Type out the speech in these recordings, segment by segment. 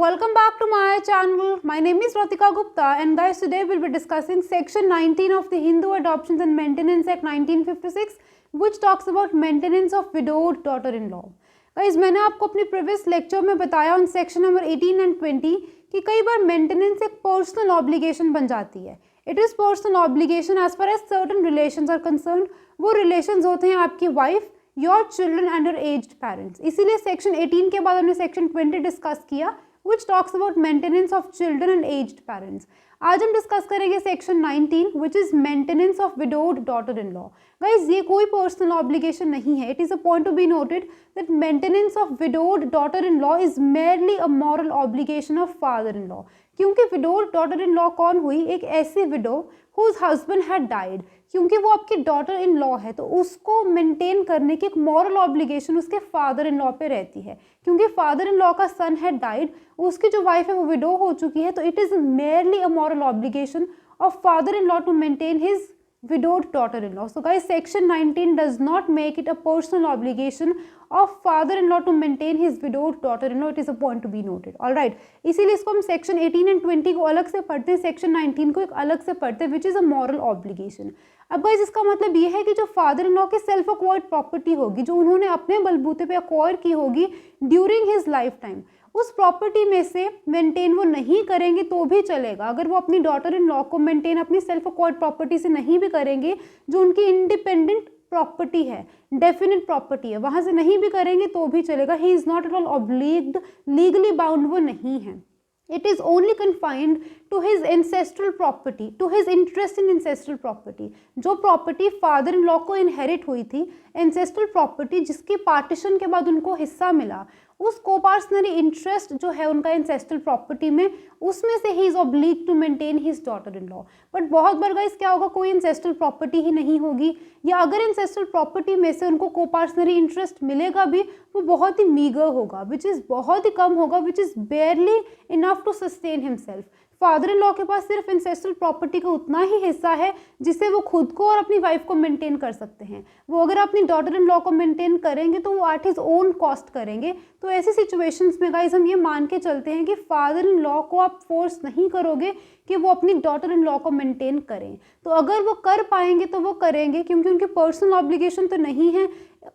welcome back to my channel. My name is Ratika Gupta and guys, today we'll be discussing section 19 of the Hindu Adoptions and Maintenance Act 1956 which talks about maintenance of widowed daughter-in-law. Guys, मैंने आपको अपने previous lecture में बताया on section number 18 and 20 कि कई बार maintenance एक personal obligation बन जाती है. It is personal obligation as far as certain relations are concerned. वो relations होते हैं आपकी wife, your children and your aged parents. इसीलिए सेक्शन 18 के बाद हमने सेक्शन 20 डिस्कस किया which talks about maintenance of children and aged parents. आज हम डिस्कस करेंगे section 19 which is maintenance of widowed daughter in law. Guys, ये कोई पर्सनल ऑब्लिगेशन नहीं है. It is a point to be noted that maintenance of widowed daughter in law is merely a moral obligation of father in law. क्योंकि widowed daughter in law कौन हुई? एक ऐसी widow whose husband had died. क्योंकि वो आपकी daughter in law है तो उसको मेंटेन करने की एक मॉरल ऑब्लिगेशन उसके फादर इन लॉ पे रहती है. क्योंकि फादर इन लॉ का सन है डाइड, उसकी जो वाइफ है वो विडो हो चुकी है, तो it is merely a moral obligation of father in law to maintain his widowed daughter-in-law. So guys, section 19 does not make it a personal obligation of father-in-law to maintain his widowed daughter-in-law. It is a point to be noted. All right. इसीलिए इसको हम section 18 and 20 को अलग से पढ़ते हैं, section 19 को एक अलग से पढ़ते हैं, which is a moral obligation. अब गाइज, इसका मतलब ये है कि जो फादर इन लॉ की सेल्फ अक्वायर्ड प्रॉपर्टी होगी, जो उन्होंने अपने बलबूते पे अक्वायर की होगी ड्यूरिंग हिज लाइफ टाइम, उस प्रॉपर्टी में से मेंटेन वो नहीं करेंगे तो भी चलेगा. अगर वो अपनी डॉटर इन लॉ को मेंटेन अपनी सेल्फ अक्वायर्ड प्रॉपर्टी से नहीं भी करेंगे, जो उनकी इंडिपेंडेंट प्रॉपर्टी है, डेफिनेट प्रॉपर्टी है, वहां से नहीं भी करेंगे तो भी चलेगा. He is not at all obliged, legally bound वो नहीं है. It is only confined to his ancestral property, to his interest in ancestral property. जो प्रॉपर्टी फादर इन लॉ को इनहेरिट हुई थी, एंसेस्ट्रल प्रॉपर्टी जिसकी पार्टीशन के बाद उनको हिस्सा मिला, उस कोपार्सनरी इंटरेस्ट जो है उनका एंसेस्ट्रल प्रॉपर्टी में, उसमें से ही is oblige to maintain his daughter in law. But बहुत बार गाइस क्या होगा, कोई एंसेस्ट्रल प्रॉपर्टी ही नहीं होगी, या अगर एंसेस्ट्रल प्रॉपर्टी में से उनको कोपार्सनरी इंटरेस्ट मिलेगा भी वो बहुत ही मीगर होगा, विच इज़ बहुत ही कम होगा, which is barely enough to sustain himself. Father in law के पास सिर्फ एंसेस्ट्रल प्रॉपर्टी का उतना ही हिस्सा है जिससे वो खुद को और अपनी वाइफ को मेंटेन कर सकते हैं. वो अगर अपनी डॉटर इन लॉ को मेंटेन करेंगे तो वो एट हिज ओन कॉस्ट करेंगे. तो ऐसी सिचुएशंस में गाइज हम ये मान के चलते हैं कि फादर इन लॉ को आप फोर्स नहीं करोगे कि वो अपनी डॉटर इन लॉ को मेंटेन करें. तो अगर वो कर पाएंगे तो वो करेंगे, क्योंकि उनकी पर्सनल ऑब्लिगेशन तो नहीं है.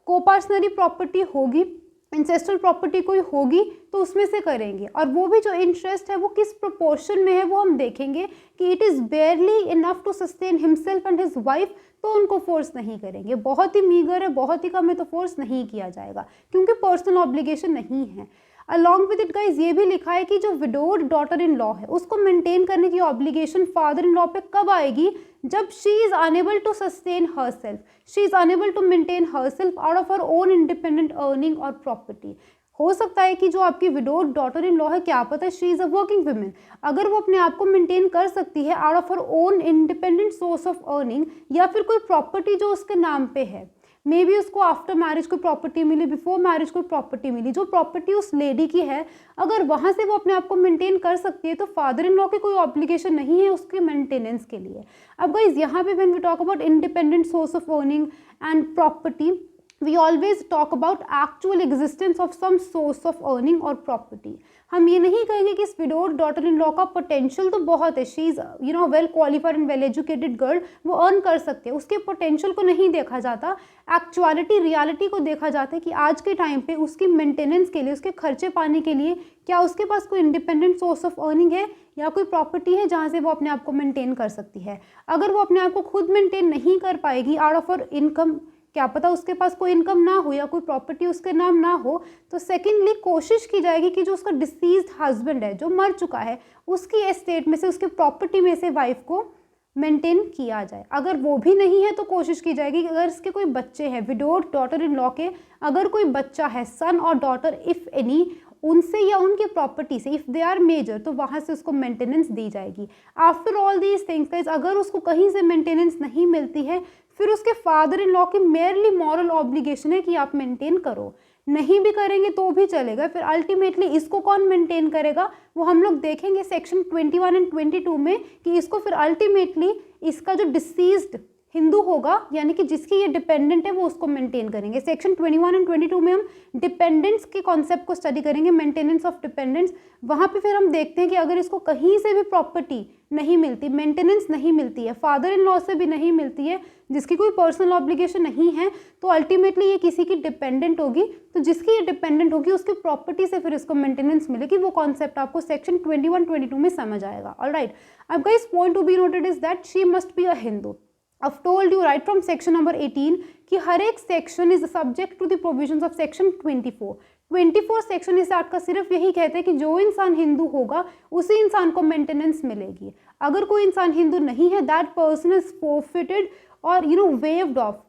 कोपार्सनरी प्रॉपर्टी होगी, इंसेस्ट्रल प्रॉपर्टी कोई होगी तो उसमें से करेंगे, और वो भी जो इंटरेस्ट है वो किस प्रोपोर्शन में है वो हम देखेंगे कि it is barely enough to sustain himself and his wife, तो उनको फोर्स नहीं करेंगे. बहुत ही मीगर है, बहुत ही कम है तो फोर्स नहीं किया जाएगा क्योंकि पर्सनल ऑब्लिगेशन नहीं है. अलॉन्ग विद इट गाइज ये भी लिखा है कि जो विडोड डॉटर इन लॉ है उसको मेंटेन करने की ऑब्लिगेशन फादर इन लॉ पे कब आएगी? जब she is unable to sustain herself, she is unable to maintain herself out of her own independent earning और प्रॉपर्टी. हो सकता है कि जो आपकी विडोड डॉटर इन लॉ है, क्या पता she is a working women, अगर वो अपने आप को मेंटेन कर सकती है out of her own independent source of earning, या फिर कोई प्रॉपर्टी जो उसके नाम पे है, मे बी उसको आफ्टर मैरिज कोई प्रॉपर्टी मिली, बिफोर मैरिज कोई प्रॉपर्टी मिली, जो प्रॉपर्टी उस लेडी की है, अगर वहाँ से वो अपने आप को मेंटेन कर सकती है तो फादर इन लॉ की कोई ऑब्लिगेशन नहीं है उसके मेंटेनेंस के लिए. अब गाइज यहाँ पे when we talk about independent source of earning and property, we always talk about actual existence of some source of earning or property. हम ये नहीं कहेंगे कि इस विडोड डॉटर इन लॉ का पोटेंशियल तो बहुत है, she is well qualified and well educated girl, वो अर्न कर सकते हैं, उसके पोटेंशियल को नहीं देखा जाता, एक्चुअलिटी रियलिटी को देखा जाता है कि आज के टाइम पे उसकी मेंटेनेंस के लिए, उसके खर्चे पाने के लिए क्या उसके पास कोई इंडिपेंडेंट सोर्स ऑफ अर्निंग है या कोई प्रॉपर्टी है जहाँ से वो अपने आप को मेंटेन कर सकती है. अगर वो अपने आप को खुद मेंटेन नहीं कर पाएगी आउट ऑफ हर इनकम, क्या पता उसके पास कोई इनकम ना हो या कोई प्रॉपर्टी उसके नाम ना हो, तो सेकेंडली कोशिश की जाएगी कि जो उसका डिसीज्ड हस्बैंड है, जो मर चुका है, उसकी एस्टेट में से, उसकी प्रॉपर्टी में से वाइफ को मेंटेन किया जाए. अगर वो भी नहीं है तो कोशिश की जाएगी कि अगर इसके कोई बच्चे हैं, विडोड डॉटर इन लॉ के अगर कोई बच्चा है, सन और डॉटर इफ़ एनी, उनसे या उनकी प्रॉपर्टी से, इफ़ दे आर मेजर, तो वहाँ से उसको मेंटेनेंस दी जाएगी. After all these things guys, अगर उसको कहीं से मेंटेनेंस नहीं मिलती है फिर उसके फादर इन लॉ की मेयरली मॉरल ऑब्लिगेशन है कि आप मेंटेन करो. नहीं भी करेंगे तो भी चलेगा. फिर अल्टीमेटली इसको कौन मेंटेन करेगा वो हम लोग देखेंगे सेक्शन 21 एंड 22 में, कि इसको फिर अल्टीमेटली इसका जो डिसीज्ड हिंदू होगा यानी कि जिसकी ये डिपेंडेंट है वो उसको मेंटेन करेंगे। सेक्शन 21 एंड 22 में हम डिपेंडेंस के कॉन्सेप्ट को स्टडी करेंगे, मेंटेनेंस ऑफ डिपेंडेंस। वहाँ पे फिर हम देखते हैं कि अगर इसको कहीं से भी प्रॉपर्टी नहीं मिलती, मेंटेनेंस नहीं मिलती है, फादर इन लॉ से भी नहीं मिलती है, जिसकी कोई पर्सनल ऑब्लिगेशन नहीं है, तो अल्टीमेटली ये किसी की डिपेंडेंट होगी। तो जिसकी ये डिपेंडेंट होगी उसकी प्रॉपर्टी से फिर इसको मेंटेनेंस मिलेगी। वो कॉन्सेप्ट आपको सेक्शन 21-22 में समझ आएगा। ऑलराइट, अब guys point to be noted is that she must be a Hindu. I've told you right from section number 18 कि हर एक section is subject to the provisions of section 24। 24 section इस एक्ट का सिर्फ यही कहते हैं कि जो इंसान हिंदू होगा उसी इंसान को मेंटेनेंस मिलेगी। अगर कोई इंसान हिंदू नहीं है, दैट पर्सन इज फोरफिटेड और वेव्ड ऑफ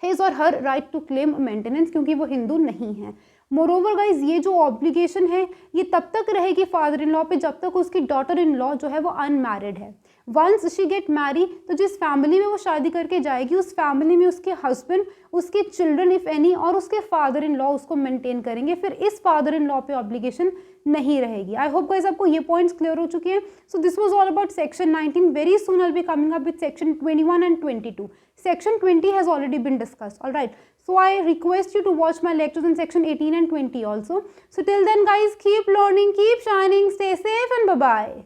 हिज और हर राइट टू क्लेम मेंटेनेंस, क्योंकि वो हिंदू नहीं है। मोरोवर गाइज, ये जो ऑब्लिगेशन है ये तब तक रहेगी फादर इन लॉ पे जब तक उसकी डॉटर इन लॉ जो है वो अनमैरिड है। वंस शी गेट मैरी, तो जिस फैमिली में वो शादी करके जाएगी उस फैमिली में उसके हस्बैंड, उसके चिल्ड्रन इफ एनी और उसके फादर इन लॉ उसको मेंटेन करेंगे। फिर इस फादर इन लॉ पे ऑब्लिगेशन नहीं रहेगी। आई होप गाइज आपको ये पॉइंट्स क्लियर हो चुके हैं। So this was all about section 19। Very soon I will be coming up with section 21 and 22। Section 20 has already been discussed. All right. So I request you to watch my lectures in section 18 and 20 also. So till then guys, keep learning, keep shining, stay safe and bye-bye.